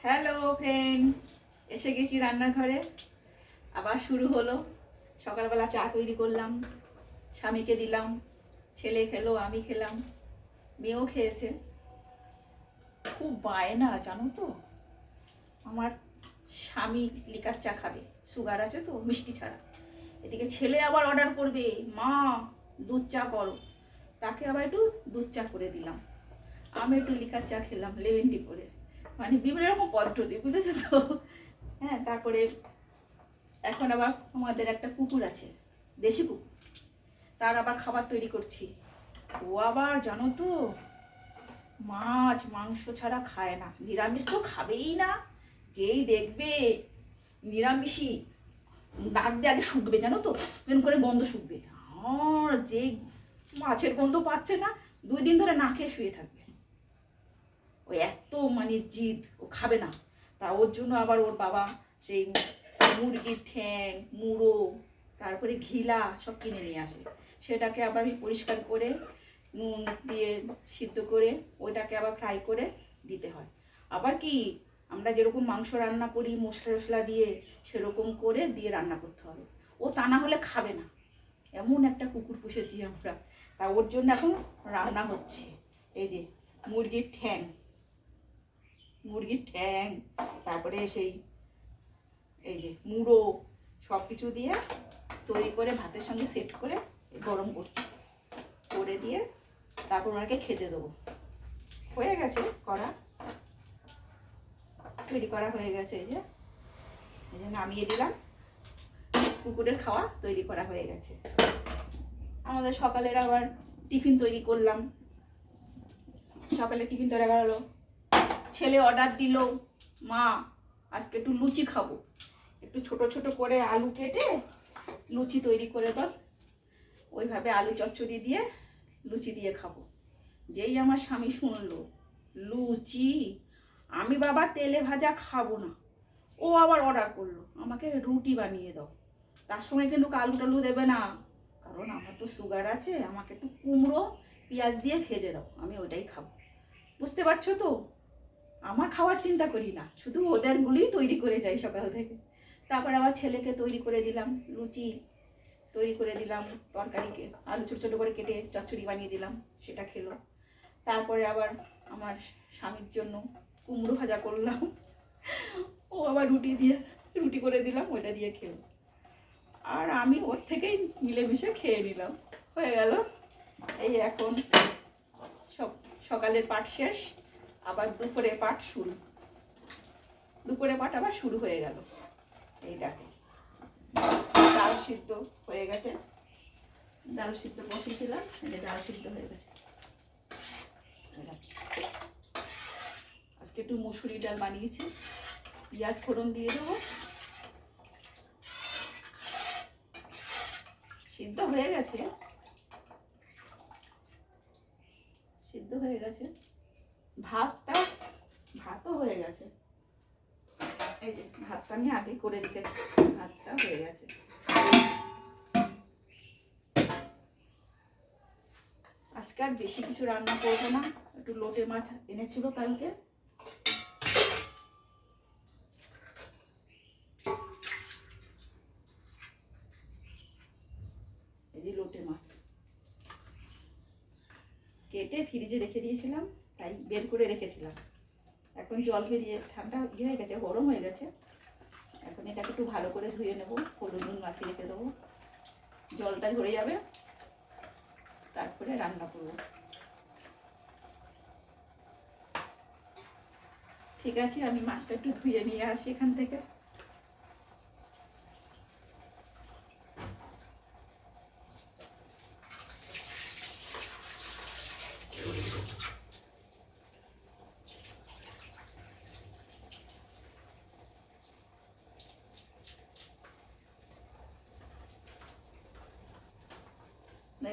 Hello friends, এসে গেছি রান্নাঘরে। আবার শুরু হলো। সকালবেলা চা তৈরি করলাম, স্বামীকে দিলাম, ছেলে খেলো, আমি খেলাম, মেয়েও খেয়েছে। খুব বায়না জানো তো, আমার স্বামী লিকার চা খাবে, সুগার আছে তো, মিষ্টি ছাড়া। এদিকে ছেলে আবার অর্ডার করবে, মা দুধ চা করো। তাকে আবার একটু দুধ চা করে দিলাম, আমি একটু লিকার চা খেলাম লেমন টি করে। মানে বিভিন্ন রকম পদ্ধতি, বুঝেছো তো। হ্যাঁ, তারপরে এখন আবার আমাদের একটা কুকুর আছে, দেশি কুকুর, তার আবার খাবার তৈরি করছি। ও আবার জানো তো, মাছ মাংস ছাড়া খায় না, নিরামিষ তো খাবেই না। যেই দেখবে নিরামিষই দাঁত দিয়ে আগে শুকবে, জানো তো, এরকম করে গন্ধ শুকবে। আর যে মাছের গন্ধ পাচ্ছে না, 2 দিন ধরে না খেয়ে শুয়ে থাকবে। ও এত মানে জিদ, ও খাবে না। তা ওর জন্য আবার ওর বাবা সেই মুরগির ঠ্যাং, মুড়ো, তারপরে ঘিলা সব কিনে নিয়ে আসে। সেটাকে আবার আমি পরিষ্কার করে নুন দিয়ে সিদ্ধ করে ওইটাকে আবার ফ্রাই করে দিতে হয়। আবার কি, আমরা যেরকম মাংস রান্না করি মশলা টশলা দিয়ে, সেরকম করে দিয়ে রান্না করতে হবে। ও তা না হলে খাবে না। এমন একটা কুকুর পুষেছি আমরা। তা ওর জন্য এখন রান্না হচ্ছে। এই যে মুরগির ঠ্যাং, তারপরে সেই এই যে মুড়ো, সব কিছু দিয়ে তৈরি করে ভাতের সঙ্গে সেট করে গরম করছি, করে দিয়ে তারপর ওনাকে খেতে দেবো। হয়ে গেছে করা, তৈরি করা হয়ে গেছে। এই যে নামিয়ে দিলাম, কুকুরের খাওয়া তৈরি করা হয়ে গেছে। আমাদের সকালের আবার টিফিন তৈরি করলাম। সকালে টিফিন তৈরি করা হলো। ছেলে অর্ডার দিল, মা আজকে একটু লুচি খাবো, একটু ছোট ছোট করে আলু কেটে লুচি তৈরি করে দাও। ওইভাবে আলু চচ্চড়ি দিয়ে লুচি দিয়ে খাবো। যেই আমার স্বামী শুনলো লুচি, আমি বাবা তেলে ভাজা খাবো না, ও আবার অর্ডার করলো আমাকে রুটি বানিয়ে দাও। তার সঙ্গে কিন্তু আলু টালু দেবে না, কারণ আমার তো সুগার আছে। আমাকে একটু কুমড়ো পেঁয়াজ দিয়ে ভেজে দাও, আমি ওইটাই খাবো। বুঝতে পারছো তো, আমার খাওয়ার চিন্তা করি না, শুধু ওদেরগুলোই তৈরি করে যাই সকাল থেকে। তারপর আবার ছেলেকে তৈরি করে দিলাম লুচি, তৈরি করে দিলাম তরকারিকে আলু ছোটো ছোটো করে কেটে চচ্চড়ি বানিয়ে দিলাম, সেটা খেলো। তারপরে আবার আমার স্বামীর জন্য কুমড়ো ভাজা করলাম, ও আবার রুটি করে দিলাম, ওইটা দিয়ে খেলো। আর আমি ওর থেকেই মিলেমিশে খেয়ে নিলাম, হয়ে গেল। এই এখন সব সকালের পাঠ শেষ, আবার দুপুরে পাঠ শুরু। দুপুরে পাঠ আবার শুরু হয়ে গেল। এই দেখো ডাল সিদ্ধ হয়ে গেছে, ডাল সিদ্ধ বসিয়েছিলাম, ডাল সিদ্ধ হয়ে গেছে। আজকে একটু মুসুরি ডাল বানিয়েছি, পেঁয়াজ ফোড়ন দিয়ে দেবো। সিদ্ধ হয়ে গেছে, সিদ্ধ হয়ে গেছে। ভাতও হয়ে গেছে। এই যে ভাতটা আমি আগে করে রেখেছি, ভাতটা হয়ে গেছে। আজকে আর বেশি কিছু রান্না করবো না, একটু লোটে মাছ এনেছিল কালকে, এই যে লোটে মাছ কেটে ফ্রিজে রেখে দিয়েছিলাম, তাই বের করে রেখেছিলাম। এখন জল বেরিয়ে ঠান্ডা হয়ে গেছে, গরম হয়ে গেছে। এখন এটাকে একটু ভালো করে ধুয়ে নেবো, হলুদ নুন মাখিয়ে রেখে দেবো, জলটা ঝরে যাবে, তারপরে রান্না করবো। ঠিক আছে, আমি মাছটা একটু ধুয়ে নিয়ে আসি এখান থেকে।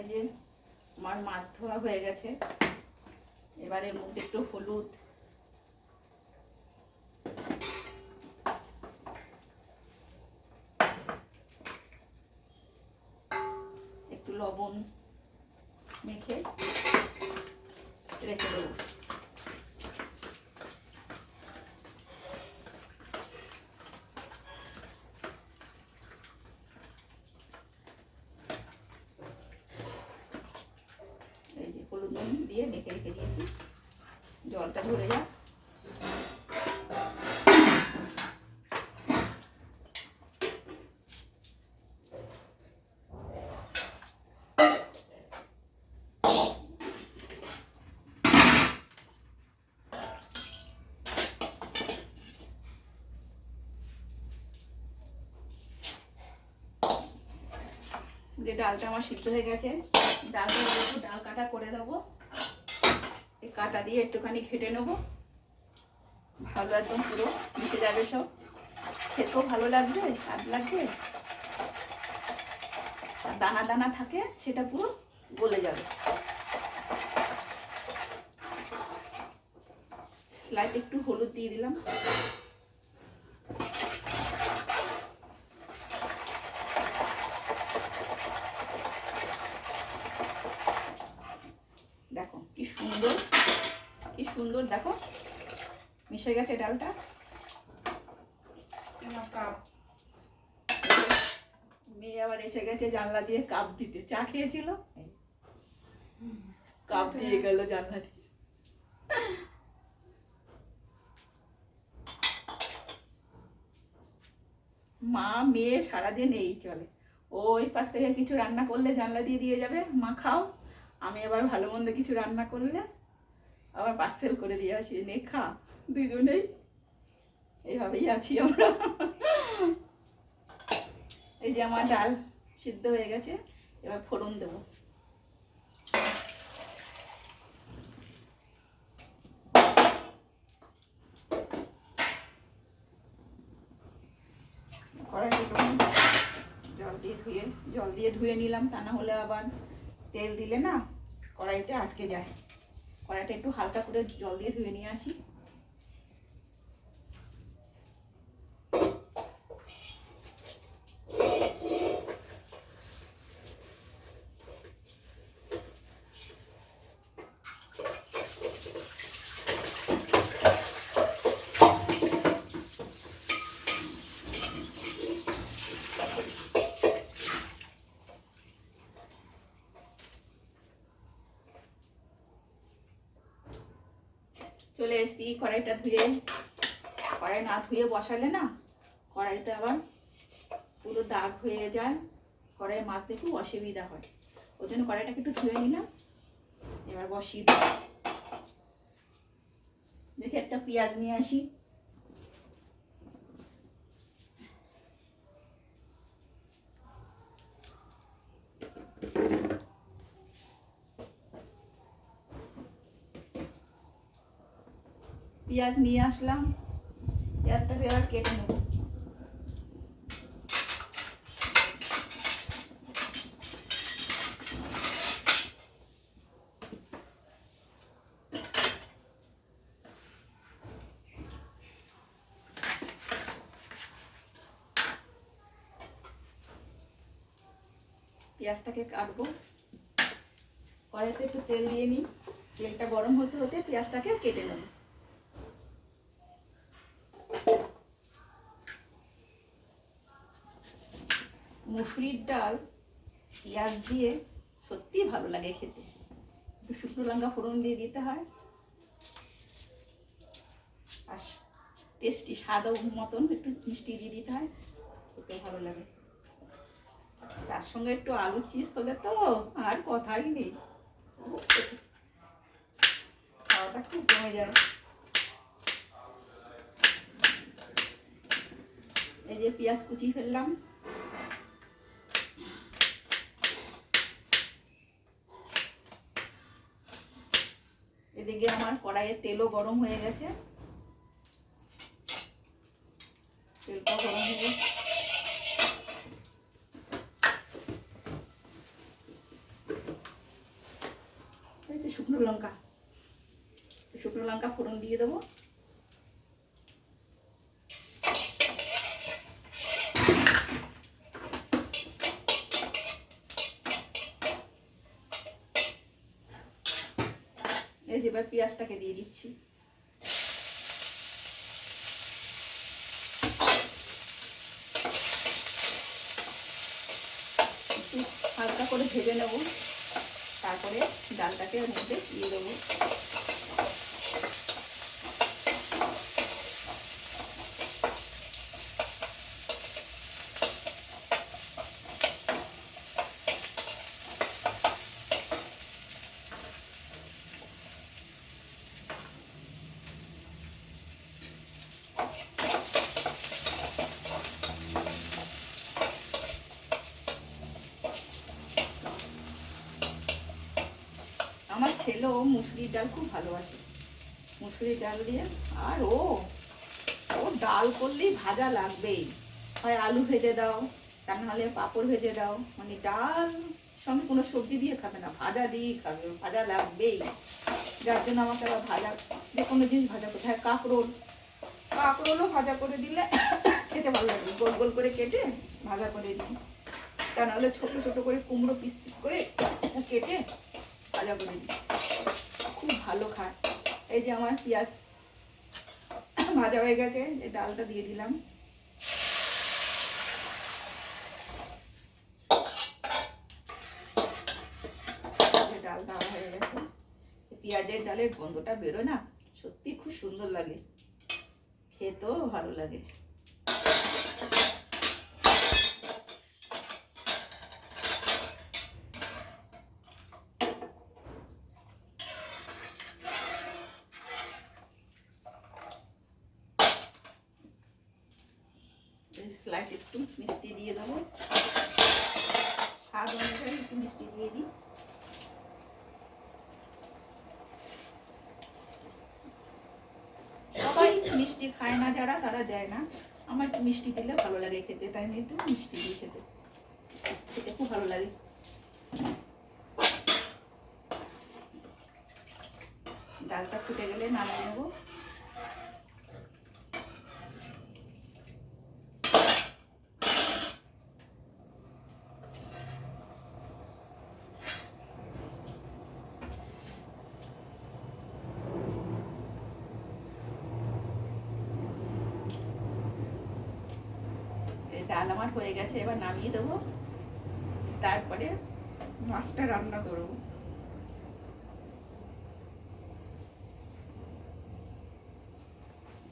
এই যে আমার মাছ ধোয়া হয়ে গেছে। এবারে এর মধ্যে একটু হলুদ, একটু লবণ মেখে রেখে দেবো। দিয়ে মেখে রেখে দিয়েছি, জলটা ঝরে যাক। যে ডালটা আমার সিদ্ধ হয়ে গেছে, ডালটা একটু ডাল কাটা করে দেবো। এই কাটা দিয়ে একটুখানি ঘেটে নেবো, ভালো একদম পুরো মিশে যাবে সব, খেতেও ভালো লাগবে, স্বাদ লাগবে। দানা দানা থাকে সেটা পুরো গলে যাবে। স্লাইড একটু হলুদ দিয়ে দিলাম। দেখো কি সুন্দর, কি সুন্দর, দেখো মিশে গেছে ডালটা। মেয়ে আবার এসে গেছে জানলা দিয়ে কাপ দিতে, চা খেয়েছিল, কাপ দিয়ে গেল জানলা দিয়ে। মা মেয়ে সারাদিন এই চলে। ও ওই পাশ থেকে কিছু রান্না করলে জানলা দিয়ে দিয়ে যাবে, মা খাও। আমি আবার ভালো মন্দ কিছু রান্না করলে আবার পার্সেল করে দিয়ে আসি, নে খা। দুজনেই এইভাবেই আছি আমরা। এই যে আমার ডাল সিদ্ধ হয়ে গেছে, এবার ফোড়ন দেবো। জল দিয়ে ধুয়ে নিলাম, তা না হলে আবার তেল দিলে না কড়াইতে আটকে যায়। কড়াইটা একটু হালকা করে জল দিয়ে ধুয়ে নিয়ে আসি। চলে এসছি কড়াইটা ধুয়ে। কড়াই না ধুয়ে বসালে না কড়াইতে আবার পুরো দাগ হয়ে যায়, কড়াইয়ে মাছ দেখে অসুবিধা হয়। ওই জন্য কড়াইটাকে একটু ধুয়ে নিলাম, এবার বসিয়ে দিই। দেখি একটা পেঁয়াজ নিয়ে আসি। পেঁয়াজ নিয়ে আসলাম, পেঁয়াজটাকে এবার কেটে নেব। পেঁয়াজটাকে কাটবো, কড়াইতে একটু তেল দিয়ে নিই। তেলটা গরম হতে হতে পেঁয়াজটাকে কেটে নেব। মুসুরির ডাল পেঁয়াজ দিয়ে সত্যি ভালো লাগে খেতে। একটু শুকনো লঙ্কা ফোড়ন দিয়ে দিতে হয়, আর টেস্টি স্বাদ মতন একটু মিষ্টি দিয়ে দিতে হয়, খেতে ভালো লাগে। তার সঙ্গে একটু আলু চিজ হলে তো আর কথাই নেই, খাওয়াটা খুব জমে যায়। এই যে পেঁয়াজ কুচি ফেললাম, এদিকে আমার কড়াইয়ে তেলও গরম হয়ে গেছে। তেলটা গরম হয়ে গেছে, শুকনো লঙ্কা ফোড়ন দিয়ে দেবো। এই যে এবার পেঁয়াজটাকে দিয়ে দিচ্ছি। একটু হালকা করে ভেজে নেব, তারপরে ডালটাকে ওর মধ্যে দিয়ে দেবো। আমার ছেলেও মুসুরির ডাল খুব ভালোবাসে, মুসুরির ডাল দিয়ে। আর ও ডাল করলেই ভাজা লাগবেই, হয় আলু ভেজে দাও, তা নাহলে পাঁপড় ভেজে দাও, মানে ডাল সঙ্গে কোনো সবজি দিয়ে খাবে না, ভাজা দিয়েই খাবে, ভাজা লাগবেই। যার জন্য আমাকে আবার ভাজা, যে কোনো জিনিস ভাজা করতে হয়। কাঁকরোলও ভাজা করে দিলে খেতে ভালো লাগে, গোল গোল করে কেটে ভাজা করে দিই, তা নাহলে ছোটো ছোটো করে কুমড়ো পিস পিস করে কেটে ভাজা করে দিই, খুব ভালো খায়। এই যে আমার পেঁয়াজ ভাজা হয়ে গেছে, এই ডালটা দিয়ে দিলাম। ডাল দেওয়া হয়ে গেছে, পেঁয়াজের ডালের গন্ধটা বেরোয় না, সত্যি খুব সুন্দর লাগে, খেতেও ভালো লাগে। স্লাইড একটু মিষ্টি দিয়ে দেবো, স্বাদ অনুযায়ী একটু মিষ্টি দিয়ে দিই। সবাই মিষ্টি খায় না, যারা তারা দেয় না, আমার একটু মিষ্টি দিলে ভালো লাগে খেতে, তাই আমি একটু মিষ্টি দিই, খেতে খুব ভালো লাগে। ডালটা ফুটে গেলে নামিয়ে নেবো। ডাল আমার হয়ে গেছে, এবার নামিয়ে দেবো, তারপরে মাছটা রান্না করবো।